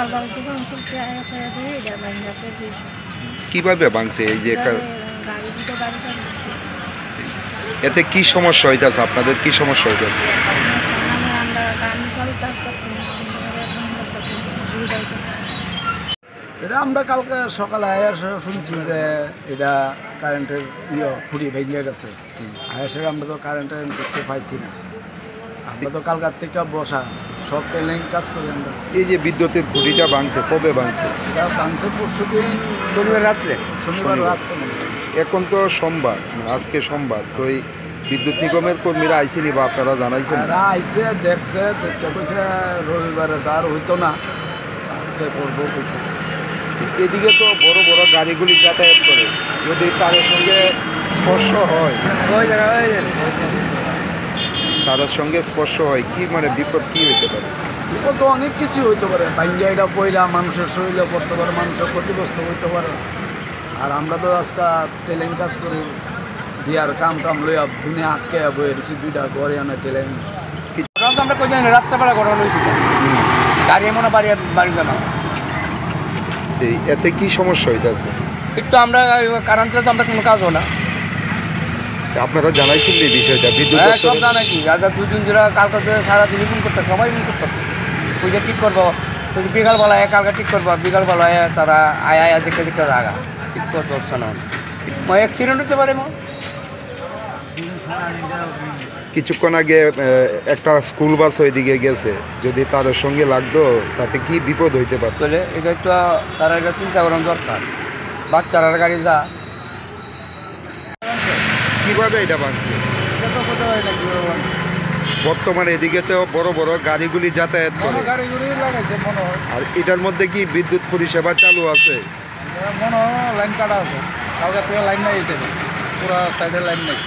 সকালবেলা যখন খুলছে এসে দিয়ে এটা ভাঙাতে দিয়েছে। কিভাবে ভাঙছে এই যে গাড়ি দুটো বাড়িটা দিচ্ছে। এতে কি সমস্যা হইতাছে, আপনাদের কি সমস্যা হইতাছে? সামনে আমরা গান চালতে পারছি না, অসুবিধা হইতেছে। এটা আমরা কালকে সকালে আয়াসে শুনছি যে এটা কারেন্টের খুঁড়ি ভেঙে গেছে। আয়াসে আমরা তো কারেন্টের দেখতে পাইছি না, আমরা তো কালকার থেকে বসা সব টেলিং কাজ করি আমরা। এই যে বিদ্যুতের খুঁটিটা ভাঙছে কবে ভাঙছে? এটা ভাঙছে পরশু দিন শনিবার রাত্রে, শনিবার রাত্রে। এখন তো সোমবার, আজকে সোমবার, তো এই বিদ্যুৎ নিগমের কর্মীরা আইসেনি বা আপনারা জানাইছেন? এরা আইসে দেখছে, দেখতে কইছে রবিবারে তার হইতো না, আজকে করবো কইছে। এদিকে তো বড় বড় গাড়িগুলি যাতায়াত করে, যদি তাদের সঙ্গে স্পর্শ হয় তাদের সঙ্গে স্পর্শ হয় কি মানে বিপদ কি হইতে পারে? বিপদ তো অনেক কিছু হইতে পারে, ভাঙ্গা এটা পয়লা মানুষের শরীরে পড়তে পারে, মানুষের ক্ষতিগ্রস্ত হইতে পারে। আর আমরা তো আজকে টেলিং কাজ করি, বিয়ার কাম টাম লইয়া দুনিয়া আটকে বয়ে দিচ্ছি, দুইটা ঘরে আনে টেলিং। আমরা কই জানি রাত্রেবেলা ঘটনা হয়েছে, গাড়ি এমন বাড়ি জানা। এতে কি সমস্যা হইতেছে? একটু আমরা কারেন্টে তো আমরা কোনো কাজও না। আপনারা জানাইছেন এই বিষয়টা বিদ্যুৎ সব দপ্তরে? জানা কি দুদিন ধরে কালকে সারাদিন ফোন করতে, সবাই ফোন করতে ওই যে ঠিক করবো, বিকালবেলা কালকে ঠিক করবো, বিকালবেলা তারা আয়া দেখতে দেখতে জায়গা ঠিক করতে হচ্ছে না। অ্যাক্সিডেন্ট হতে পারে। কিছুক্ষণ আগে একটা স্কুল বাস ওইদিকে গেছে, যদি তাদের সঙ্গে লাগতো তাতে কি বিপদ হইতে পারত? এটা একটু তারা এটা চিন্তা করার দরকার। বাচ্চারা গাড়ি যা কিভাবে এটা ভাঙছে? বর্তমানে এদিকে তো বড় বড় গাড়িগুলি যাতায়াত করে, গাড়িগুলি লাগাইছে মনে হয়। আর এটার মধ্যে কি বিদ্যুৎ পরিষেবা চালু আছে? মনে হয় লাইন কাটা আছে, কালকে থেকে লাইন নাই, পুরো সাইডে লাইন নেই।